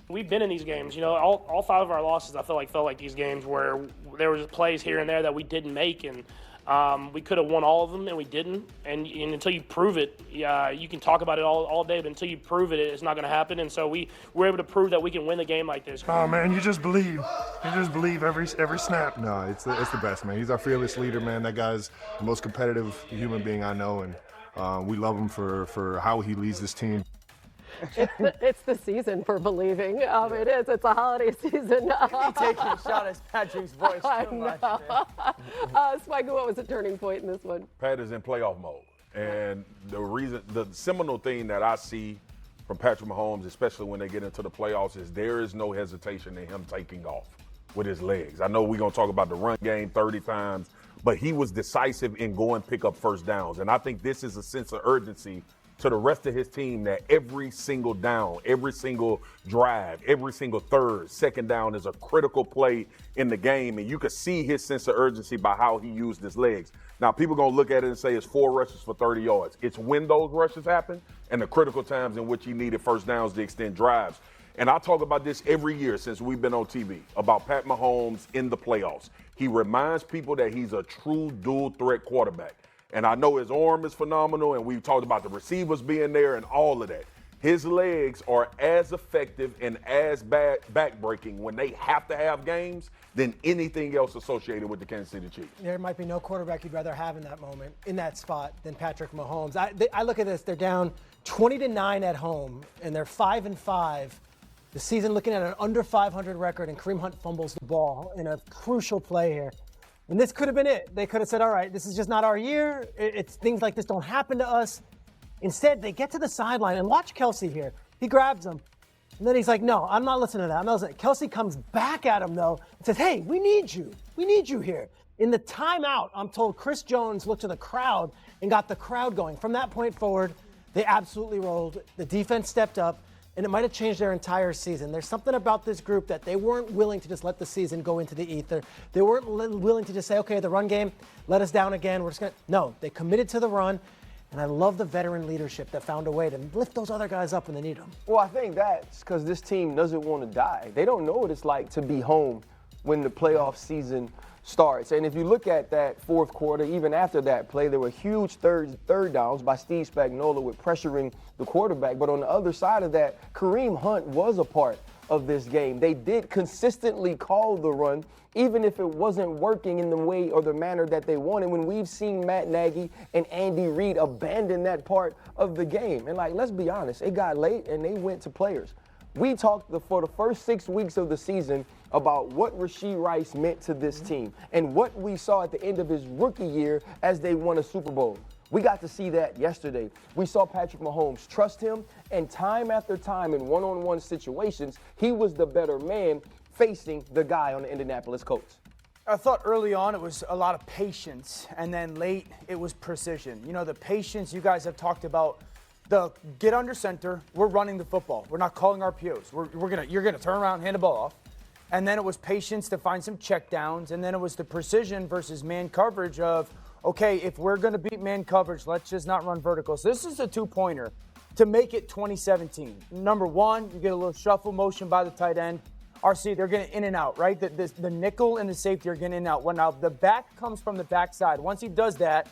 we've been in these games. All 5 of our losses, I felt like these games where there was plays here and there that we didn't make, and we could have won all of them, and we didn't. And until you prove it, you can talk about it all day, but until you prove it, it's not going to happen. And so we were able to prove that we can win the game like this. Oh, man, you just believe. You just believe every snap. No, it's the best, man. He's our fearless leader, man. That guy's the most competitive human being I know, and we love him for how he leads this team. It's the season for believing. It is. It's a holiday season. Taking a shot at Patrick's voice too much. Spike, what was the turning point in this one? Pat is in playoff mode. And the seminal thing that I see from Patrick Mahomes, especially when they get into the playoffs, is there is no hesitation in him taking off with his legs. I know we're going to talk about the run game 30 times, but he was decisive in going pick up first downs. And I think this is a sense of urgency to the rest of his team that every single down, every single drive, every single third, second down is a critical play in the game. And you could see his sense of urgency by how he used his legs. Now, people are going to look at it and say it's 4 rushes for 30 yards. It's when those rushes happen and the critical times in which he needed first downs to extend drives. And I talk about this every year since we've been on TV, about Pat Mahomes in the playoffs. He reminds people that he's a true dual-threat quarterback. And I know his arm is phenomenal, and we've talked about the receivers being there and all of that. His legs are as effective and as backbreaking when they have to have games than anything else associated with the Kansas City Chiefs. There might be no quarterback you'd rather have in that moment, in that spot, than Patrick Mahomes. I look at this, they're down 20-9 at home, and they're 5-5. The season looking at an under 500 record, and Kareem Hunt fumbles the ball in a crucial play here. And this could have been it. They could have said, all right, this is just not our year. It's things like this don't happen to us. Instead, they get to the sideline, and watch Kelsey here. He grabs him. And then he's like, no, I'm not listening to that. I'm not listening. Kelsey comes back at him, though, and says, hey, we need you. We need you here. In the timeout, I'm told Chris Jones looked to the crowd and got the crowd going. From that point forward, they absolutely rolled. The defense stepped up, and it might have changed their entire season. There's something about this group that they weren't willing to just let the season go into the ether. They weren't willing to just say, okay, the run game let us down again. We're just going to. No, they committed to the run. And I love the veteran leadership that found a way to lift those other guys up when they need them. Well, I think that's because this team doesn't want to die. They don't know what it's like to be home when the playoff season starts. And if you look at that fourth quarter, even after that play, there were huge third downs by Steve Spagnuolo with pressuring the quarterback. But on the other side of that, Kareem Hunt was a part of this game. They did consistently call the run, even if it wasn't working in the way or the manner that they wanted, when we've seen Matt Nagy and Andy Reid abandon that part of the game. And, let's be honest, it got late and they went to players. We talked for the first 6 weeks of the season about what Rashee Rice meant to this team and what we saw at the end of his rookie year as they won a Super Bowl. We got to see that yesterday. We saw Patrick Mahomes trust him, and time after time in one-on-one situations, he was the better man facing the guy on the Indianapolis Colts. I thought early on it was a lot of patience, and then late it was precision. You know, the patience you guys have talked about, the get under center, we're running the football. We're not calling RPOs. You're gonna turn around and hand the ball off. And then it was patience to find some check downs, and then it was the precision versus man coverage of, okay, if we're gonna beat man coverage, let's just not run vertical. So this is a two-pointer to make it 2017. Number one, you get a little shuffle motion by the tight end. RC, they're getting in and out, right? The nickel and the safety are getting in and out. Well, now the back comes from the backside. Once he does that,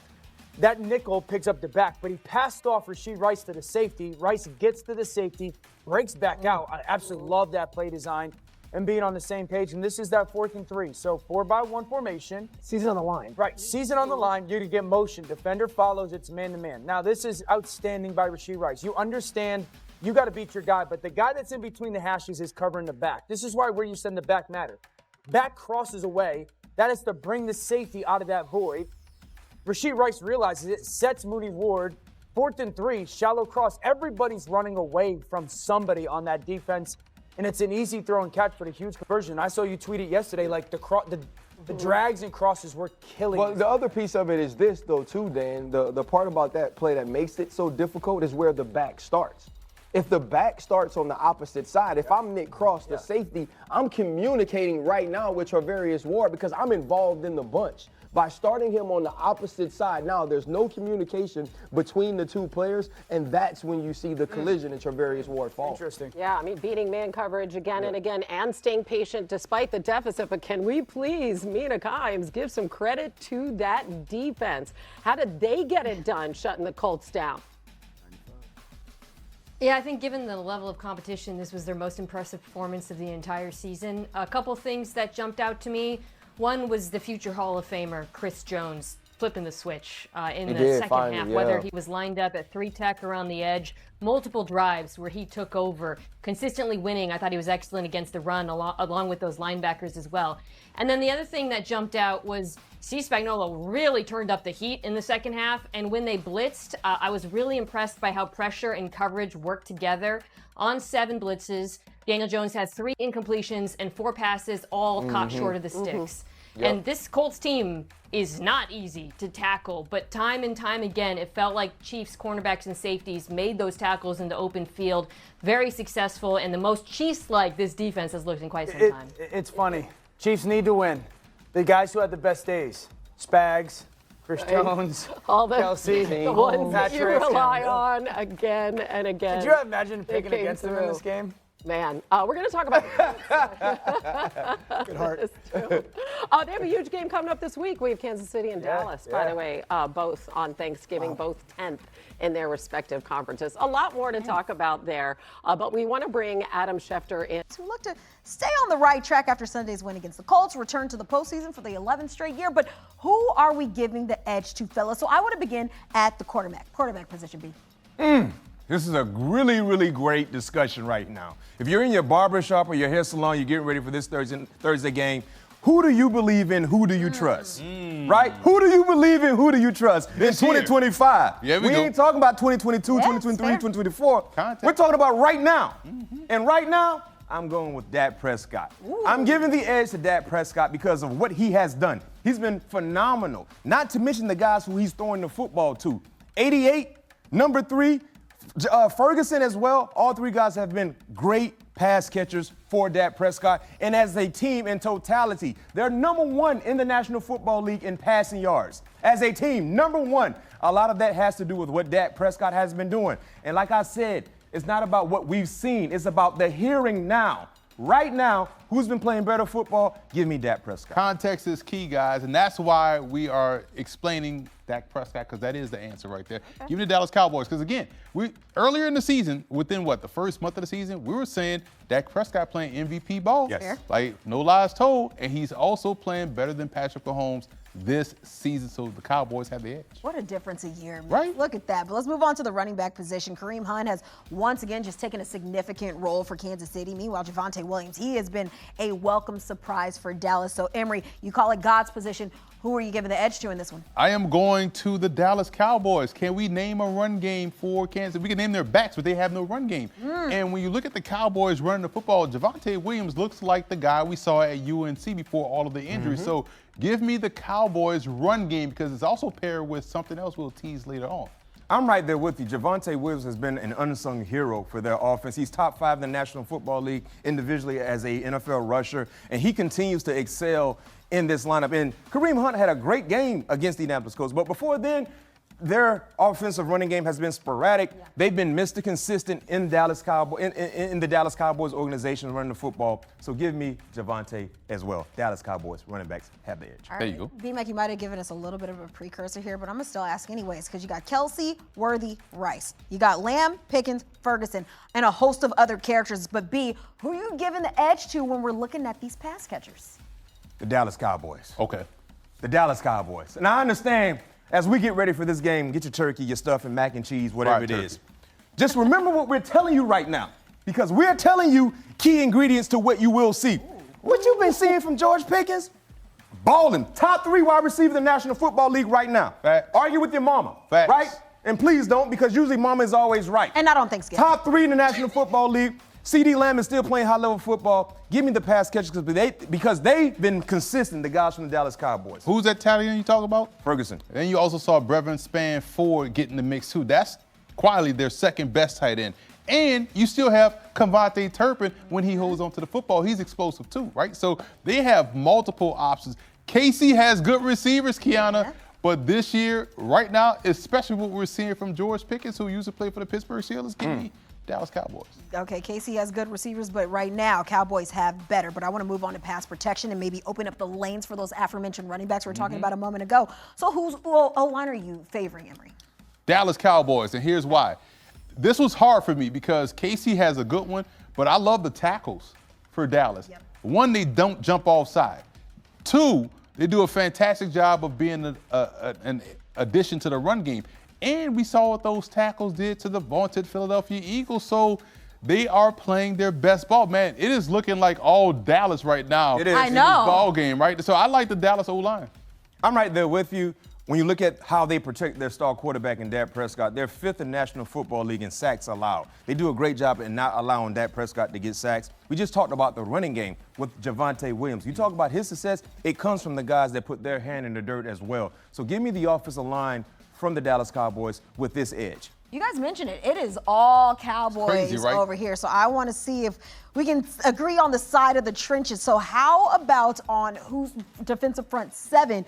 that nickel picks up the back, but he passed off Rashee Rice to the safety. Rice gets to the safety, breaks back out. I absolutely love that play design and being on the same page. And this is that 4th and 3. So 4-by-1 formation. Season on the line. Right, season on the line. You're going to get motion. Defender follows. It's man-to-man. Now, this is outstanding by Rashee Rice. You understand you got to beat your guy, but the guy that's in between the hashes is covering the back. This is why where you send the back matter. Back crosses away. That is to bring the safety out of that void. Rashee Rice realizes it, sets Mooney Ward. 4th and 3, shallow cross. Everybody's running away from somebody on that defense, and it's an easy throw and catch, but a huge conversion. I saw you tweet it yesterday, like the drags and crosses were killing. Well, the other piece of it is this, though, too, Dan. The part about that play that makes it so difficult is where the back starts. If the back starts on the opposite side, if I'm Nick Cross, the safety, I'm communicating right now with Travarius Ward because I'm involved in the bunch. By starting him on the opposite side, now there's no communication between the two players, and that's when you see the collision and Travarius Ward fall. Interesting. Yeah, I mean, beating man coverage again and again and staying patient despite the deficit. But can we please, Mina Kimes, give some credit to that defense? How did they get it done, shutting the Colts down? Yeah, I think given the level of competition, this was their most impressive performance of the entire season. A couple things that jumped out to me. One was the future Hall of Famer, Chris Jones, flipping the switch in the second half, whether he was lined up at 3-tech around the edge, multiple drives where he took over, consistently winning. I thought he was excellent against the run along with those linebackers as well. And then the other thing that jumped out was Steve Spagnuolo really turned up the heat in the second half, and when they blitzed, I was really impressed by how pressure and coverage worked together. On 7 blitzes, Daniel Jones has 3 incompletions and 4 passes, all caught short of the sticks. Yep. And this Colts team is not easy to tackle, but time and time again, it felt like Chiefs cornerbacks and safeties made those tackles in the open field very successful, and the most Chiefs-like this defense has looked in quite some time. It's funny. Chiefs need to win. The guys who had the best days, Spags, Chris Jones, all the, Kelsey, the ones that you Patrick, rely on again and again. Could you imagine picking against them in this game? Man, we're going to talk about Good heart. they have a huge game coming up this week. We have Kansas City and Dallas, by the way, both on Thanksgiving, both 10th in their respective conferences. A lot more to talk about there, but we want to bring Adam Schefter in. We look to stay on the right track after Sunday's win against the Colts, return to the postseason for the 11th straight year. But who are we giving the edge to, fellas? So I want to begin at the quarterback position, B. This is a really, really great discussion right now. If you're in your barbershop or your hair salon, you're getting ready for this Thursday game, who do you believe in? Who do you trust? Right? Who do you believe in? Who do you trust in 2025? Yeah, we ain't talking about 2022, 2023, 2024. We're talking about right now. And right now, I'm going with Dak Prescott. I'm giving the edge to Dak Prescott because of what he has done. He's been phenomenal. Not to mention the guys who he's throwing the football to. 88, number 3, Ferguson as well. All 3 guys have been great pass catchers for Dak Prescott. And as a team in totality, they're number 1 in the National Football League in passing yards. As a team, number 1. A lot of that has to do with what Dak Prescott has been doing. And like I said, it's not about what we've seen. It's about the hearing now. Right now, who's been playing better football? Give me Dak Prescott. Context is key, guys, and that's why we are explaining Dak Prescott, because that is the answer right there. Give me the Dallas Cowboys, because again, we earlier in the season, within the first month of the season, we were saying Dak Prescott playing MVP ball. Yes. Like, no lies told, and he's also playing better than Patrick Mahomes this season, so the Cowboys have the edge. What a difference a year. Right? Look at that. But let's move on to the running back position. Kareem Hunt has once again just taken a significant role for Kansas City. Meanwhile, Javonte Williams, he has been a welcome surprise for Dallas. So, Emery, you call it God's position. Who are you giving the edge to in this one? I am going to the Dallas Cowboys. Can we name a run game for Kansas? We can name their backs, but they have no run game. And when you look at the Cowboys running the football, Javonte Williams looks like the guy we saw at UNC before all of the injuries. So give me the Cowboys run game, because it's also paired with something else we'll tease later on. I'm right there with you. Javonte Williams has been an unsung hero for their offense. He's top 5 in the National Football League individually as a NFL rusher, and he continues to excel in this lineup. And Kareem Hunt had a great game against the Indianapolis Colts, but before then, their offensive running game has been sporadic. They've been Mr. Consistent in Dallas Cowboys, in the Dallas Cowboys organization running the football. So give me Javonte as well. Dallas Cowboys running backs have the edge. All right. There you go. B-Mac, you might have given us a little bit of a precursor here, but I'm going to still ask anyways, because you got Kelsey, Worthy, Rice. You got Lamb, Pickens, Ferguson, and a host of other characters. But B, who are you giving the edge to when we're looking at these pass catchers? The Dallas Cowboys. Okay. The Dallas Cowboys. And I understand, as we get ready for this game, get your turkey, your stuffing, mac and cheese, whatever it is. Just remember what we're telling you right now, because we're telling you key ingredients to what you will see. What you've been seeing from George Pickens? Balling. Top 3 wide receiver in the National Football League right now. Facts. Argue with your mama. Facts. Right? And please don't, because usually mama is always right. And not on Thanksgiving. Top 3 in the National Football League. CeeDee Lamb is still playing high-level football. Give me the pass catchers because they've been consistent, the guys from the Dallas Cowboys. Who's that tight end you talk about? Ferguson. And then you also saw Brevin Span Ford get in the mix too. That's quietly their second best tight end. And you still have Devontae Turpin when he holds on to the football. He's explosive too, right? So they have multiple options. KC has good receivers, Kiana. But this year, right now, especially what we're seeing from George Pickens, who used to play for the Pittsburgh Steelers, give me Dallas Cowboys. Okay, KC has good receivers, but right now, Cowboys have better. But I want to move on to pass protection and maybe open up the lanes for those aforementioned running backs we were talking about a moment ago. So whose O-line are you favoring, Emory? Dallas Cowboys, and here's why. This was hard for me because KC has a good one, but I love the tackles for Dallas. One, they don't jump offside. Two, they do a fantastic job of being an addition to the run game. And we saw what those tackles did to the vaunted Philadelphia Eagles. So they are playing their best ball. Man, it is looking like all Dallas right now. It is. I in know. this ball game, right? So I like the Dallas O-line. I'm right there with you. When you look at how they protect their star quarterback in Dak Prescott, they're 5th in National Football League in sacks allowed. They do a great job in not allowing Dak Prescott to get sacks. We just talked about the running game with Javonte Williams. You talk about his success, it comes from the guys that put their hand in the dirt as well. So give me the offensive line from the Dallas Cowboys with this edge. You guys mentioned it. It is all Cowboys crazy, right? over here. So I want to see if we can agree on the side of the trenches. So how about on whose defensive front 7,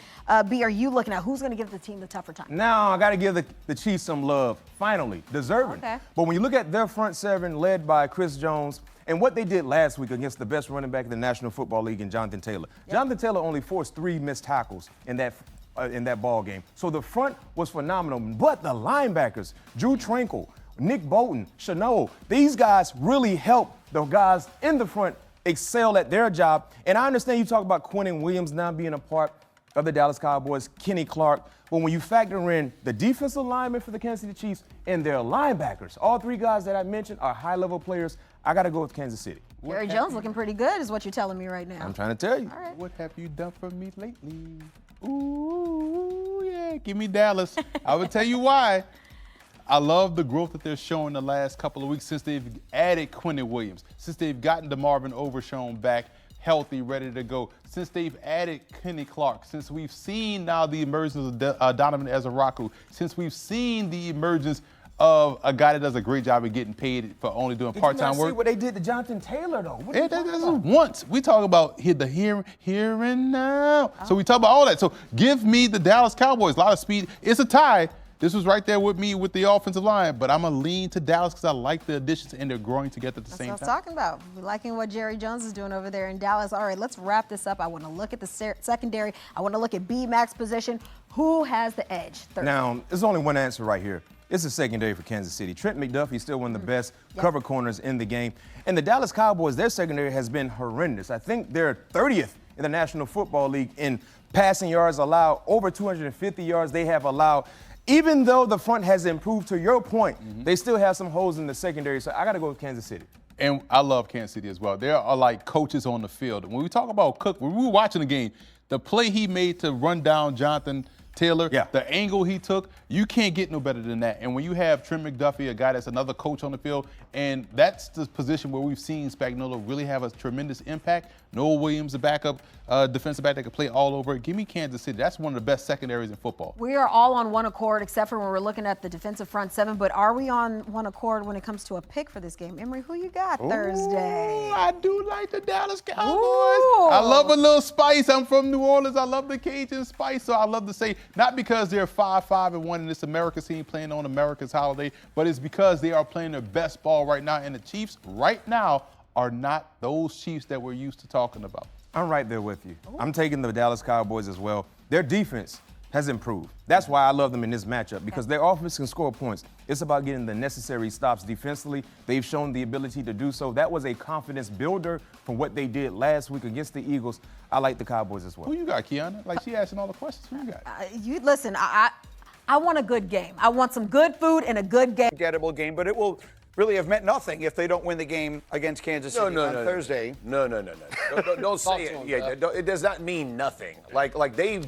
B, are you looking at? Who's going to give the team the tougher time? Now I got to give the Chiefs some love, finally, deserving. Okay. But when you look at their front 7 led by Chris Jones and what they did last week against the best running back in the National Football League in Jonathan Taylor. Jonathan Taylor only forced 3 missed tackles in that ball game. So the front was phenomenal, but the linebackers, Drew Tranquil, Nick Bolton, Chanel, these guys really help the guys in the front excel at their job. And I understand you talk about Quinnen Williams now being a part of the Dallas Cowboys, Kenny Clark, but when you factor in the defensive linemen for the Kansas City Chiefs and their linebackers, all 3 guys that I mentioned are high-level players. I got to go with Kansas City. Jerry Jones looking pretty good is what you're telling me right now. I'm trying to tell you. All right. What have you done for me lately? Ooh, yeah, give me Dallas. I will tell you why. I love the growth that they're showing the last couple of weeks since they've added Quinnen Williams, since they've gotten DeMarvin Overshown back healthy, ready to go, since they've added Kenny Clark, since we've seen now the emergence of Donovan Ezaraku, since we've seen the emergence of a guy that does a great job of getting paid for only doing part-time work. See what they did to Jonathan Taylor, though. What That's once. We talk about the here and now. So we talk about all that. So give me the Dallas Cowboys. A lot of speed. It's a tie. This was right there with me with the offensive line, but I'm going to lean to Dallas because I like the additions and they're growing together at the same time. That's what I was talking about. We're liking what Jerry Jones is doing over there in Dallas. All right, let's wrap this up. I want to look at the secondary. I want to look at B-Mac's position. Who has the edge? Now, there's only one answer right here. It's the secondary for Kansas City. Trent McDuffie's still one of the best cover corners in the game. And the Dallas Cowboys, their secondary has been horrendous. I think they're 30th in the National Football League in passing yards allowed, over 250 yards they have allowed. Even though the front has improved, to your point, they still have some holes in the secondary. So I got to go with Kansas City. And I love Kansas City as well. There are like coaches on the field. When we talk about Cook, when we were watching the game, the play he made to run down Jonathan Taylor, the angle he took, you can't get no better than that. And when you have Trent McDuffie, a guy that's another coach on the field, and that's the position where we've seen Spagnuolo really have a tremendous impact. Noah Williams, the backup defensive back that can play all over. Give me Kansas City. That's one of the best secondaries in football. We are all on one accord, except for when we're looking at the defensive front 7. But are we on one accord when it comes to a pick for this game? Emory, who you got Thursday? I do like the Dallas Cowboys. I love a little spice. I'm from New Orleans. I love the Cajun spice. So I love to say, not because they're 5-5-1 and this America's team playing on America's holiday, but it's because they are playing their best ball right now. And the Chiefs right now are not those Chiefs that we're used to talking about. I'm right there with you. I'm taking the Dallas Cowboys as well. Their defense has improved. That's why I love them in this matchup, because their offense can score points. It's about getting the necessary stops defensively. They've shown the ability to do so. That was a confidence builder from what they did last week against the Eagles. I like the Cowboys as well. Who you got, Kiana? Like, she asking all the questions. Who you got? You listen, I want a good game. I want some good food and a good game. Gettable game, but it will really have meant nothing if they don't win the game against Kansas City on Thursday. No. Don't say it. Yeah, it does not mean nothing. Like they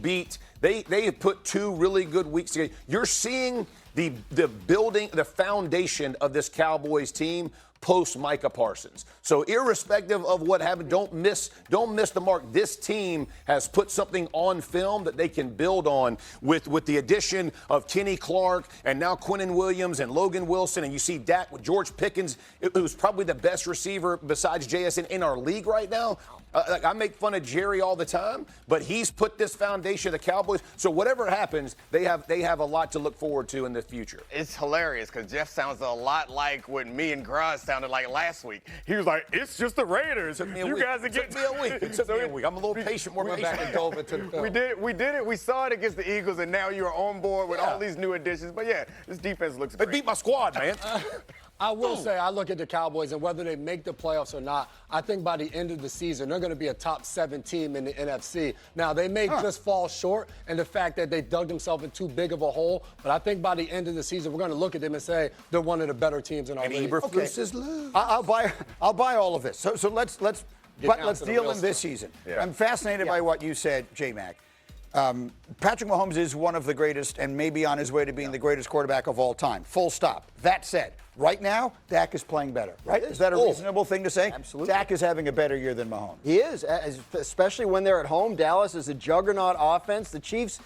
put 2 really good weeks together. You're seeing the building, the foundation of this Cowboys team post Micah Parsons. So irrespective of what happened, don't miss the mark. This team has put something on film that they can build on with the addition of Kenny Clark and now Quinnen Williams and Logan Wilson. And you see Dak with George Pickens, who's probably the best receiver besides JSN in our league right now. I make fun of Jerry all the time, but he's put this foundation of the Cowboys. So whatever happens, they have a lot to look forward to in the future. It's hilarious because Jeff sounds a lot like what me and Graz sounded like last week. He was like, "It's just the Raiders. You guys are getting." It took me a week. It took me a week. I'm a little patient. More patient. And dove into the film. We did it. We saw it against the Eagles, and now you are on board with all these new additions. But yeah, this defense looks great. They beat my squad, man. I will say, I look at the Cowboys, and whether they make the playoffs or not, I think by the end of the season, they're going to be a top 7 team in the NFC. Now, they may just fall short in the fact that they dug themselves in too big of a hole, but I think by the end of the season, we're going to look at them and say they're one of the better teams in our league. I'll buy all of this. So let's deal in this season. Yeah. I'm fascinated by what you said, J-Mac. Patrick Mahomes is one of the greatest and maybe on his way to being the greatest quarterback of all time. Full stop. That said, right now, Dak is playing better, right? Is that a reasonable thing to say? Absolutely. Dak is having a better year than Mahomes. He is, especially when they're at home. Dallas is a juggernaut offense. The Chiefs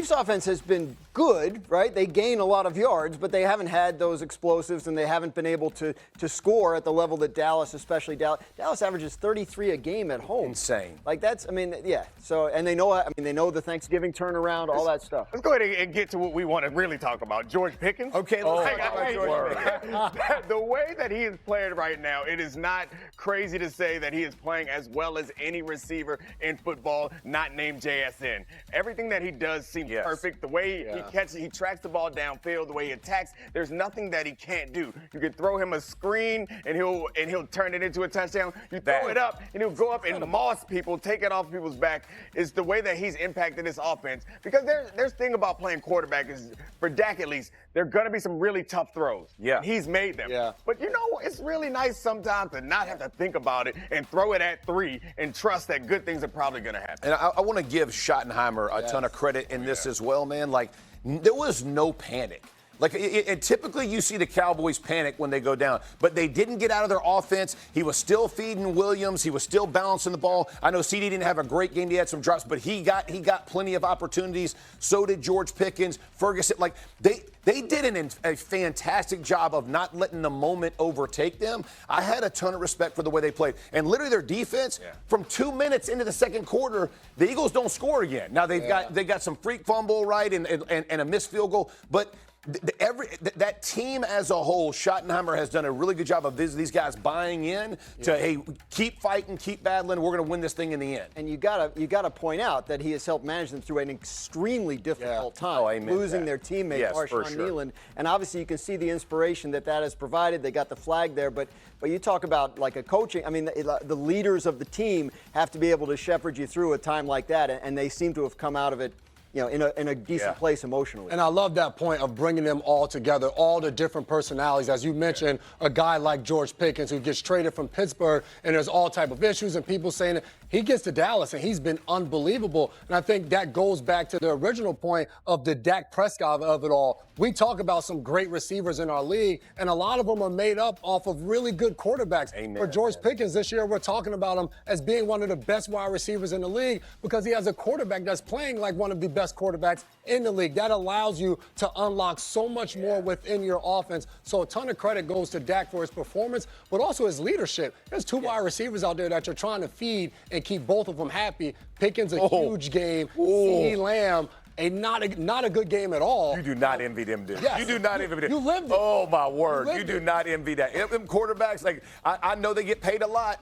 offense has been good, right? They gain a lot of yards, but they haven't had those explosives, and they haven't been able to score at the level that Dallas averages 33 a game at home. Insane. Like that's, I mean, yeah. So, and they know the Thanksgiving turnaround, all that stuff. Let's go ahead and get to what we want to really talk about. George Pickens. Okay, let's talk about George Pickens. The way that he is playing right now, it is not crazy to say that he is playing as well as any receiver in football not named JSN. Everything that he does seems perfect. The way he catches, he tracks the ball downfield, the way he attacks, there's nothing that he can't do. You can throw him a screen and he'll turn it into a touchdown. You throw it up and he'll go up and moss people, take it off people's back. It's the way that he's impacted this offense. Because there's thing about playing quarterback is, for Dak at least, there are going to be some really tough throws. Yeah. He's made them. Yeah. But it's really nice sometimes to not have to think about it and throw it at 3 and trust that good things are probably going to happen. And I want to give Schottenheimer a ton of credit in this as well, man. Like, there was no panic. Like, and typically you see the Cowboys panic when they go down, but they didn't get out of their offense. He was still feeding Williams. He was still balancing the ball. I know CD didn't have a great game. He had some drops, but he got plenty of opportunities. So did George Pickens, Ferguson. Like, they did a fantastic job of not letting the moment overtake them. I had a ton of respect for the way they played. And literally their defense, from 2 minutes into the second quarter, the Eagles don't score again. Now they got some freak fumble, right, and a missed field goal, but that team as a whole, Schottenheimer has done a really good job of these guys buying in to, hey, keep fighting, keep battling. We're going to win this thing in the end. And you gotta point out that he has helped manage them through an extremely difficult time, losing their teammate Marshawn Nealon. And obviously, you can see the inspiration that has provided. They got the flag there, but you talk about like a coaching. I mean, the leaders of the team have to be able to shepherd you through a time like that, and they seem to have come out of it, in a decent place emotionally. And I love that point of bringing them all together, all the different personalities. As you mentioned, a guy like George Pickens who gets traded from Pittsburgh, and there's all type of issues and people saying that he gets to Dallas and he's been unbelievable. And I think that goes back to the original point of the Dak Prescott of it all. We talk about some great receivers in our league, and a lot of them are made up off of really good quarterbacks. Amen. For George Pickens this year, we're talking about him as being one of the best wide receivers in the league because he has a quarterback that's playing like one of the best quarterbacks in the league. That allows you to unlock so much more within your offense. So a ton of credit goes to Dak for his performance, but also his leadership. There's 2 wide receivers out there that you're trying to feed and keep both of them happy. Pickens, a huge game. CeeDee Lamb, not a good game at all. You do not envy them, dude. Yes. You do not envy them. You lived it. Oh, my word. You do not envy that. Them quarterbacks, like, I know they get paid a lot.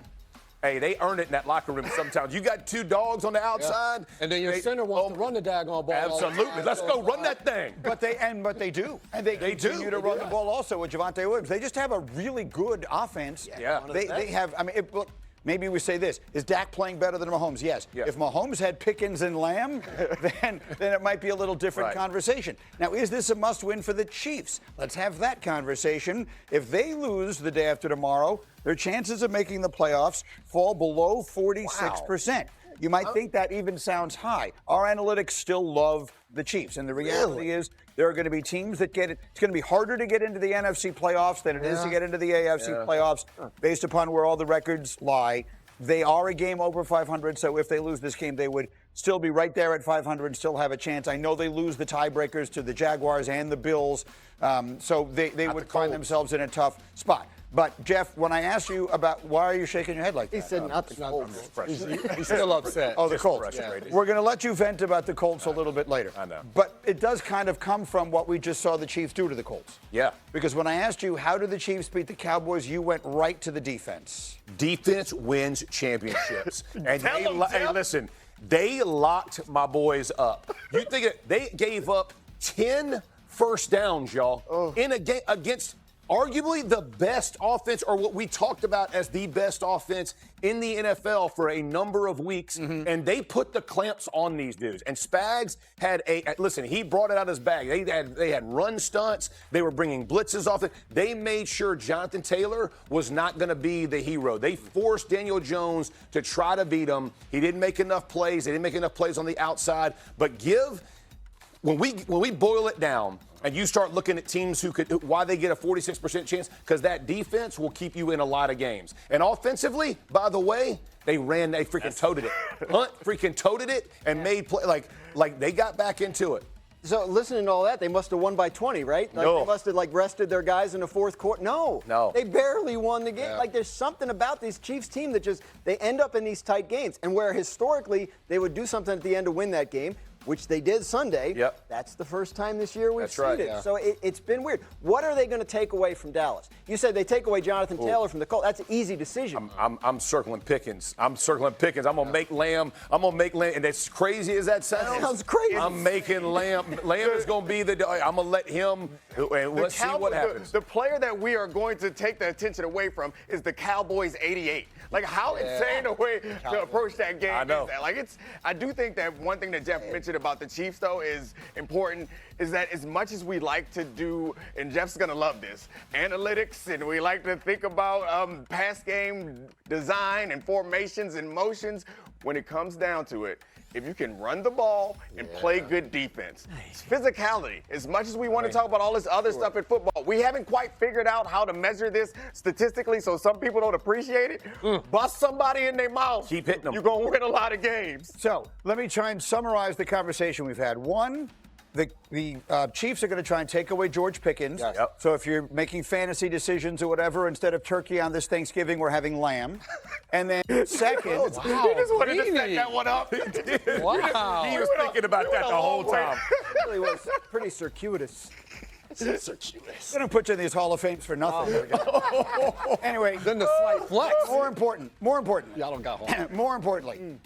Hey, they earn it in that locker room sometimes. You got 2 dogs on the outside. And then your center wants to run the daggone ball. Absolutely. Let's go run that thing. But they do. And they continue to run the ball also with Javonte Williams. They just have a really good offense. Yeah. They have, I mean, maybe we say this. Is Dak playing better than Mahomes? Yes. If Mahomes had Pickens and Lamb, then it might be a little different conversation. Now, is this a must-win for the Chiefs? Let's have that conversation. If they lose the day after tomorrow, their chances of making the playoffs fall below 46%. Wow. You might think that even sounds high. Our analytics still love the Chiefs, and the reality is There are going to be teams that get it. It's going to be harder to get into the NFC playoffs than it is to get into the AFC playoffs based upon where all the records lie. They are a game over 500, so if they lose this game, they would still be right there at 500 and still have a chance. I know they lose the tiebreakers to the Jaguars and the Bills, so they would find themselves in a tough spot. But, Jeff, when I asked you about why are you shaking your head like that? He said not the Colts. He's still upset. Oh, the Colts. We're going to let you vent about the Colts a little bit later. I know. But it does kind of come from what we just saw the Chiefs do to the Colts. Yeah. Because when I asked you, how did the Chiefs beat the Cowboys, you went right to the defense. Defense wins championships. And hey, listen, they locked my boys up. You think they gave up 10 first downs, y'all, in a game against arguably the best offense, or what we talked about as the best offense in the NFL for a number of weeks, and they put the clamps on these dudes. And Spags had he brought it out of his bag. They had run stunts. They were bringing blitzes off it. They made sure Jonathan Taylor was not going to be the hero. They forced Daniel Jones to try to beat him. He didn't make enough plays. They didn't make enough plays on the outside. But when we boil it down, and you start looking at teams why they get a 46% chance, because that defense will keep you in a lot of games. And offensively, by the way, they freaking toted it. Hunt freaking toted it and made play like they got back into it. So listening to all that, they must have won by 20, right? Like No. They must have rested their guys in the fourth quarter. No. They barely won the game. Yeah. Like there's something about this Chiefs team that they end up in these tight games. And where historically they would do something at the end to win that game, which they did Sunday. Yep. That's the first time this year we've seen it. Yeah. So it's been weird. What are they going to take away from Dallas? You said they take away Jonathan Taylor from the Colts. That's an easy decision. I'm circling Pickens. I'm gonna make Lamb. And as crazy as that sounds, That sounds crazy. I'm making Lamb. Lamb is gonna be I'm gonna let him. And let's see what happens. The player that we are going to take the attention away from is the Cowboys 88. Like how insane a way to approach that game I know. is that? Like I do think that one thing that Jeff mentioned about the Chiefs though is important is that as much as we like to do, and Jeff's gonna love this, analytics, and we like to think about pass game design and formations and motions, when it comes down to it, if you can run the ball and play good defense. It's physicality. As much as we want to talk about all this other stuff in football, we haven't quite figured out how to measure this statistically, so some people don't appreciate it. Bust somebody in their mouth. Keep hitting them. You're going to win a lot of games. So let me try and summarize the conversation we've had. One, the Chiefs are going to try and take away George Pickens. Yes. Yep. So if you're making fantasy decisions or whatever, instead of turkey on this Thanksgiving, we're having lamb. And then second, He just wanted to set that one up. Wow. He was thinking about that the whole time. It really was pretty circuitous. they don't put you in these Hall of Fames for nothing. Anyway, Then the slight flex. more important. Y'all don't got one. More importantly,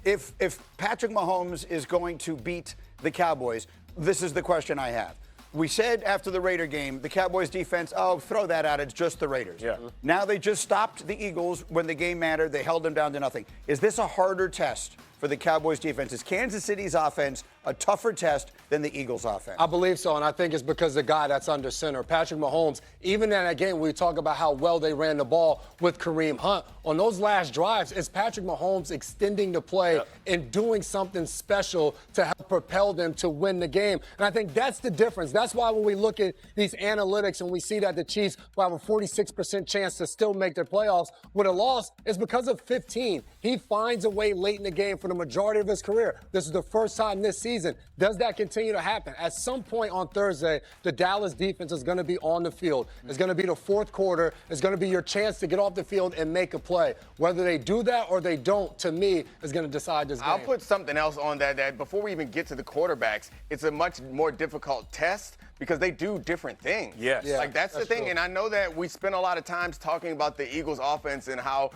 if Patrick Mahomes is going to beat the Cowboys, this is the question I have. We said after the Raider game, the Cowboys defense, throw that out, it's just the Raiders. Yeah. Now they just stopped the Eagles when the game mattered. They held them down to nothing. Is this a harder test for the Cowboys defense? Is Kansas City's offense a tougher test than the Eagles offense? I believe so, and I think it's because the guy that's under center, Patrick Mahomes, even in that game, we talk about how well they ran the ball with Kareem Hunt. On those last drives, it's Patrick Mahomes extending the play and doing something special to help propel them to win the game. And I think that's the difference. That's why when we look at these analytics and we see that the Chiefs will have a 46% chance to still make their playoffs with a loss, it's because of 15. He finds a way late in the game for the majority of his career. This is the first time this season. Does that continue to happen? At some point on Thursday, the Dallas defense is going to be on the field. It's going to be the fourth quarter. It's going to be your chance to get off the field and make a play. Whether they do that or they don't, to me, is going to decide this game. I'll put something else on that before we even get to the quarterbacks, it's a much more difficult test because they do different things. Yes. Yeah, like that's the thing. true. And I know that we spend a lot of times talking about the Eagles offense and how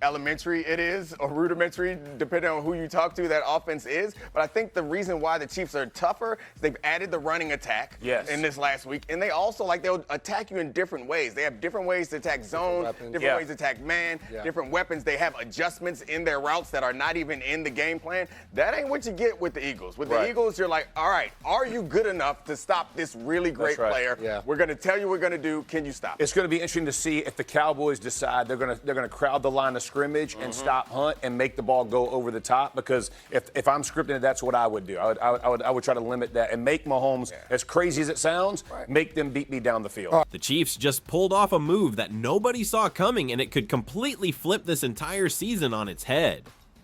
elementary it is or rudimentary, depending on who you talk to, that offense is. But I think the reason why the Chiefs are tougher is they've added the running attack in this last week. And they also, they'll attack you in different ways. They have different ways to attack zone, different ways to attack man, different weapons. They have adjustments in their routes that are not even in the game plan. That ain't what you get with the Eagles. With the Eagles, you're like, all right, are you good enough to stop this really great player? Yeah. We're going to tell you what we're going to do. Can you stop? It's going to be interesting to see if the Cowboys decide they're going to crowd the line of scrimmage and stop Hunt and make the ball go over the top, because if I'm scripting it, that's what I would do. I would try to limit that and make Mahomes, as crazy as it sounds, make them beat me down the field. The Chiefs just pulled off a move that nobody saw coming, and it could completely flip this entire season on its head.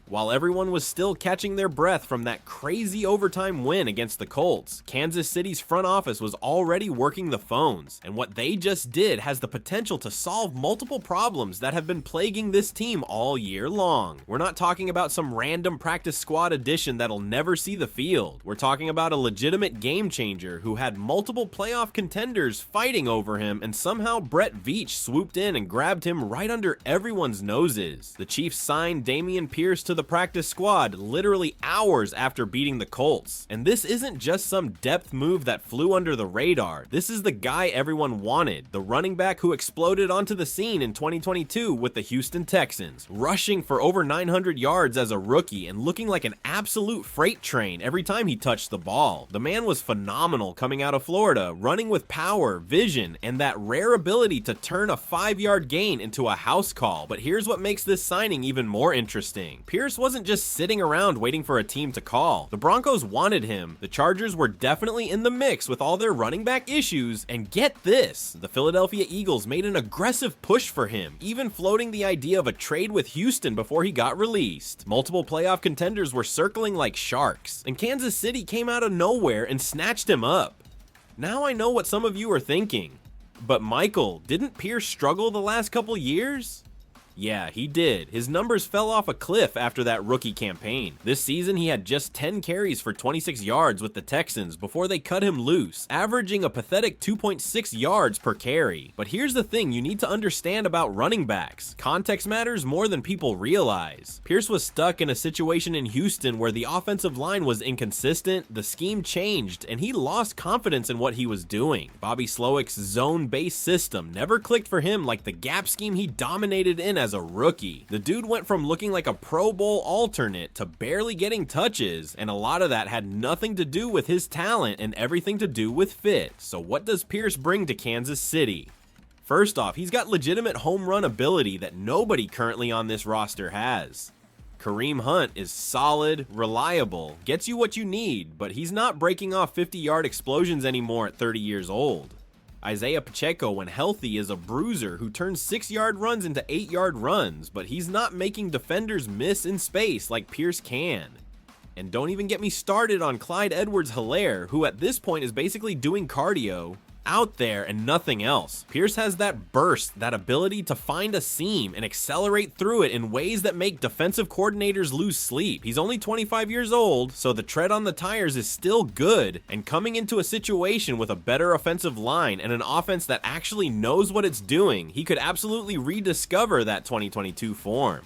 While everyone was still catching their breath from that crazy overtime win against the Colts, Kansas City's front office was already working the phones, and what they just did has the potential to solve multiple problems that have been plaguing this team all year long. We're not talking about some random practice squad addition that'll never see the field. We're talking about a legitimate game changer who had multiple playoff contenders fighting over him, and somehow Brett Veach swooped in and grabbed him right under everyone's noses. The Chiefs signed Damien Pierce to the practice squad literally hours after beating the Colts. And this isn't just some depth move that flew under the radar. This is the guy everyone wanted, the running back who exploded onto the scene in 2022 with the Houston Texans, rushing for over 900 yards as a rookie and looking like an absolute freight train every time he touched the ball. The man was phenomenal coming out of Florida, running with power, vision, and that rare ability to turn a 5-yard gain into a house call. But here's what makes this signing even more interesting. Pierce wasn't just sitting around waiting for a team to call. The Broncos wanted him. The Chargers were definitely in the mix with all their running back issues, and get this, the Philadelphia Eagles made an aggressive push for him, even floating the idea of a trade with Houston before he got released. Multiple playoff contenders were circling like sharks, and Kansas City came out of nowhere and snatched him up. Now I know what some of you are thinking, but Michael, didn't Pierce struggle the last couple years? Yeah, he did. His numbers fell off a cliff after that rookie campaign. This season, he had just 10 carries for 26 yards with the Texans before they cut him loose, averaging a pathetic 2.6 yards per carry. But here's the thing you need to understand about running backs. Context matters more than people realize. Pierce was stuck in a situation in Houston where the offensive line was inconsistent, the scheme changed, and he lost confidence in what he was doing. Bobby Slowick's zone-based system never clicked for him like the gap scheme he dominated in as a rookie. The dude went from looking like a Pro Bowl alternate to barely getting touches, and a lot of that had nothing to do with his talent and everything to do with fit. So what does Pierce bring to Kansas City? First off, he's got legitimate home run ability that nobody currently on this roster has. Kareem Hunt is solid, reliable, gets you what you need, but he's not breaking off 50-yard explosions anymore at 30 years old. Isaiah Pacheco, when healthy, is a bruiser who turns 6-yard runs into 8-yard runs, but he's not making defenders miss in space like Pierce can. And don't even get me started on Clyde Edwards-Helaire, who at this point is basically doing cardio out there and nothing else. Pierce has that burst, that ability to find a seam and accelerate through it in ways that make defensive coordinators lose sleep. He's only 25 years old, so the tread on the tires is still good, and coming into a situation with a better offensive line and an offense that actually knows what it's doing, he could absolutely rediscover that 2022 form.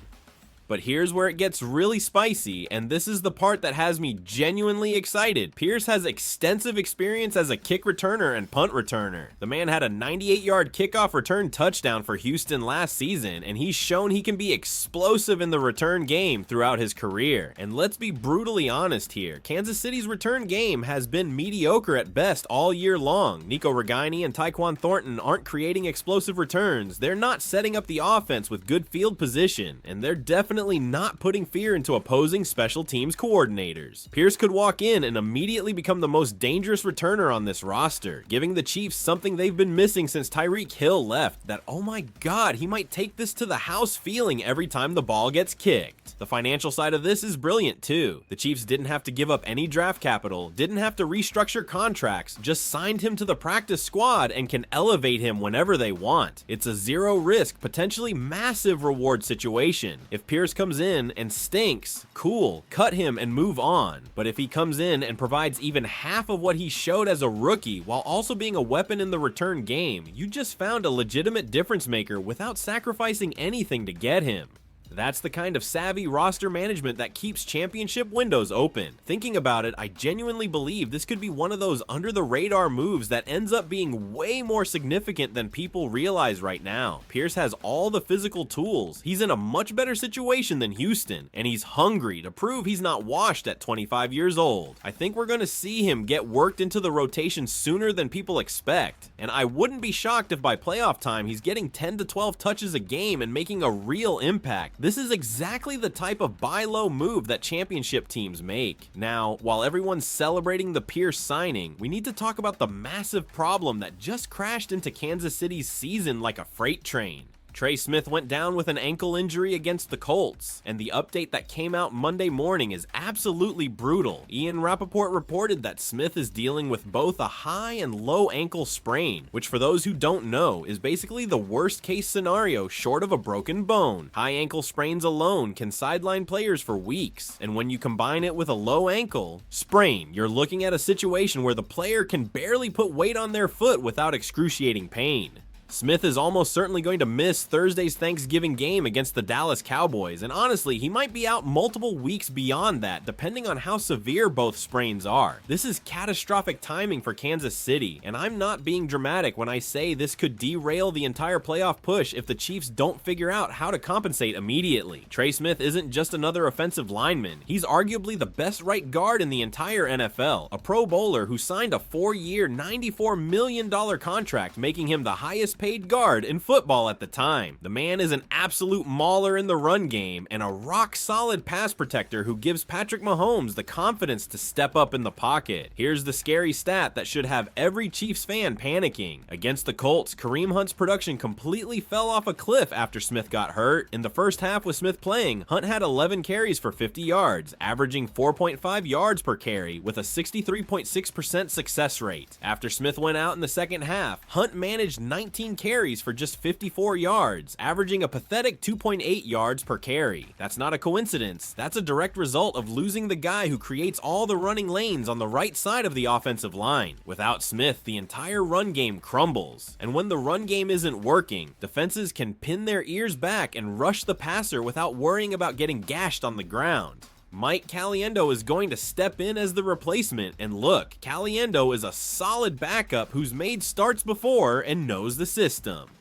But here's where it gets really spicy, and this is the part that has me genuinely excited. Pierce has extensive experience as a kick returner and punt returner. The man had a 98-yard kickoff return touchdown for Houston last season, and he's shown he can be explosive in the return game throughout his career. And let's be brutally honest here, Kansas City's return game has been mediocre at best all year long. Nico Regini and Tyquan Thornton aren't creating explosive returns, they're not setting up the offense with good field position, and they're definitely not putting fear into opposing special teams coordinators. Pierce could walk in and immediately become the most dangerous returner on this roster, giving the Chiefs something they've been missing since Tyreek Hill left, that oh my god, he might take this to the house feeling every time the ball gets kicked. The financial side of this is brilliant too. The Chiefs didn't have to give up any draft capital, didn't have to restructure contracts, just signed him to the practice squad and can elevate him whenever they want. It's a zero risk, potentially massive reward situation. If Pierce comes in and stinks, cool, cut him and move on. But if he comes in and provides even half of what he showed as a rookie while also being a weapon in the return game, you just found a legitimate difference maker without sacrificing anything to get him. That's the kind of savvy roster management that keeps championship windows open. Thinking about it, I genuinely believe this could be one of those under-the-radar moves that ends up being way more significant than people realize right now. Pierce has all the physical tools, he's in a much better situation than Houston, and he's hungry to prove he's not washed at 25 years old. I think we're going to see him get worked into the rotation sooner than people expect, and I wouldn't be shocked if by playoff time he's getting 10 to 12 touches a game and making a real impact. This is exactly the type of buy low move that championship teams make. Now, while everyone's celebrating the Pierce signing, we need to talk about the massive problem that just crashed into Kansas City's season like a freight train. Trey Smith went down with an ankle injury against the Colts, and the update that came out Monday morning is absolutely brutal. Ian Rappaport reported that Smith is dealing with both a high and low ankle sprain, which for those who don't know is basically the worst case scenario short of a broken bone. High ankle sprains alone can sideline players for weeks, and when you combine it with a low ankle sprain, you're looking at a situation where the player can barely put weight on their foot without excruciating pain. Smith is almost certainly going to miss Thursday's Thanksgiving game against the Dallas Cowboys, and honestly, he might be out multiple weeks beyond that, depending on how severe both sprains are. This is catastrophic timing for Kansas City, and I'm not being dramatic when I say this could derail the entire playoff push if the Chiefs don't figure out how to compensate immediately. Trey Smith isn't just another offensive lineman. He's arguably the best right guard in the entire NFL, a Pro Bowler who signed a 4-year, $94 million contract, making him the highest paid guard in football at the time. The man is an absolute mauler in the run game and a rock-solid pass protector who gives Patrick Mahomes the confidence to step up in the pocket. Here's the scary stat that should have every Chiefs fan panicking. Against the Colts, Kareem Hunt's production completely fell off a cliff after Smith got hurt. In the first half with Smith playing, Hunt had 11 carries for 50 yards, averaging 4.5 yards per carry with a 63.6% success rate. After Smith went out in the second half, Hunt managed 19 carries for just 54 yards, averaging a pathetic 2.8 yards per carry. That's not a coincidence. That's a direct result of losing the guy who creates all the running lanes on the right side of the offensive line. Without Smith, the entire run game crumbles. And when the run game isn't working, defenses can pin their ears back and rush the passer without worrying about getting gashed on the ground. Mike Caliendo is going to step in as the replacement, and look, Caliendo is a solid backup who's made starts before and knows the system.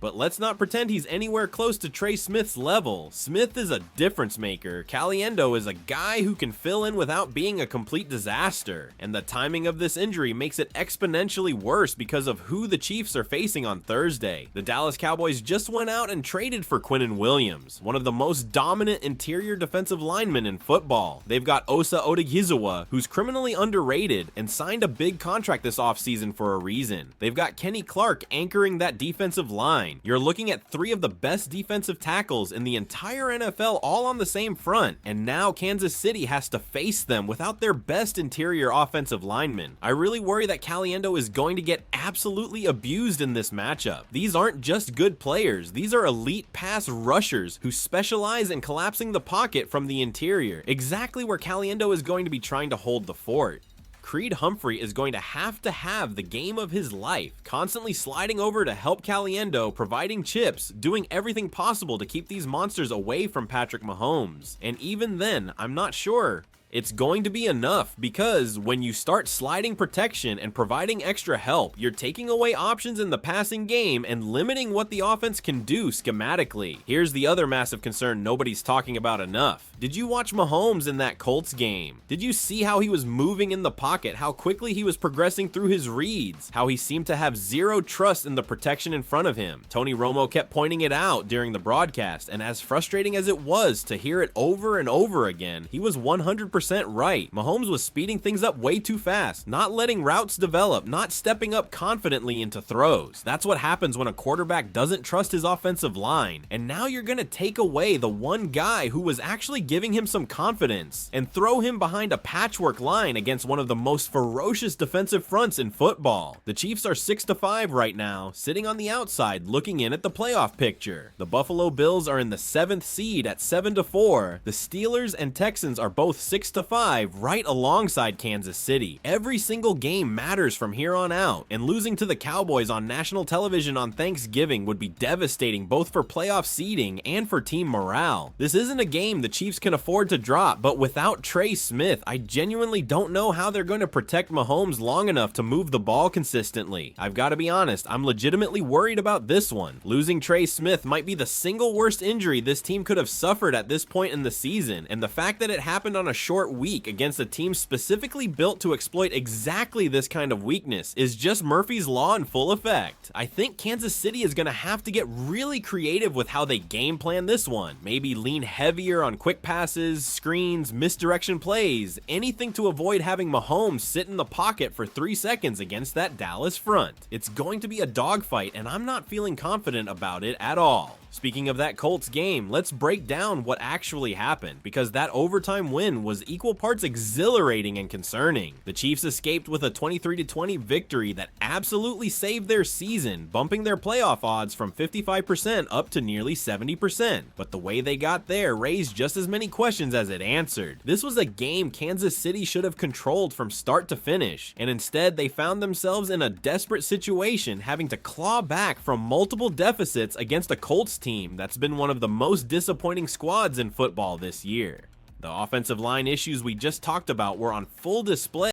But let's not pretend he's anywhere close to Trey Smith's level. Smith is a difference maker. Caliendo is a guy who can fill in without being a complete disaster. And the timing of this injury makes it exponentially worse because of who the Chiefs are facing on Thursday. The Dallas Cowboys just went out and traded for Quinnen Williams, one of the most dominant interior defensive linemen in football. They've got Osa Odighizuwa, who's criminally underrated and signed a big contract this offseason for a reason. They've got Kenny Clark anchoring that defensive line. You're looking at 3 of the best defensive tackles in the entire NFL all on the same front, and now Kansas City has to face them without their best interior offensive lineman. I really worry that Caliendo is going to get absolutely abused in this matchup. These aren't just good players, these are elite pass rushers who specialize in collapsing the pocket from the interior, exactly where Caliendo is going to be trying to hold the fort. Creed Humphrey is going to have the game of his life, constantly sliding over to help Caliendo, providing chips, doing everything possible to keep these monsters away from Patrick Mahomes. And even then, I'm not sure it's going to be enough, because when you start sliding protection and providing extra help, you're taking away options in the passing game and limiting what the offense can do schematically. Here's the other massive concern nobody's talking about enough. Did you watch Mahomes in that Colts game? Did you see how he was moving in the pocket, how quickly he was progressing through his reads, how he seemed to have zero trust in the protection in front of him? Tony Romo kept pointing it out during the broadcast, and as frustrating as it was to hear it over and over again, he was 100% right. Mahomes was speeding things up way too fast, not letting routes develop, not stepping up confidently into throws. That's what happens when a quarterback doesn't trust his offensive line. And now you're going to take away the one guy who was actually giving him some confidence and throw him behind a patchwork line against one of the most ferocious defensive fronts in football. The Chiefs are 6-5 right now, sitting on the outside looking in at the playoff picture. The Buffalo Bills are in the 7th seed at 7-4. The Steelers and Texans are both 6-5 right alongside Kansas City. Every single game matters from here on out, and losing to the Cowboys on national television on Thanksgiving would be devastating both for playoff seeding and for team morale. This isn't a game the Chiefs can afford to drop, but without Trey Smith, I genuinely don't know how they're going to protect Mahomes long enough to move the ball consistently. I've got to be honest, I'm legitimately worried about this one. Losing Trey Smith might be the single worst injury this team could have suffered at this point in the season, and the fact that it happened on a short short week against a team specifically built to exploit exactly this kind of weakness is just Murphy's Law in full effect. I think Kansas City is going to have to get really creative with how they game plan this one. Maybe lean heavier on quick passes, screens, misdirection plays, anything to avoid having Mahomes sit in the pocket for 3 seconds against that Dallas front. It's going to be a dogfight, and I'm not feeling confident about it at all. Speaking of that Colts game, let's break down what actually happened, because that overtime win was equal parts exhilarating and concerning. The Chiefs escaped with a 23-20 victory that absolutely saved their season, bumping their playoff odds from 55% up to nearly 70%. But the way they got there raised just as many questions as it answered. This was a game Kansas City should have controlled from start to finish, and instead they found themselves in a desperate situation, having to claw back from multiple deficits against a Colts team that's been one of the most disappointing squads in football this year. The offensive line issues we just talked about were on full display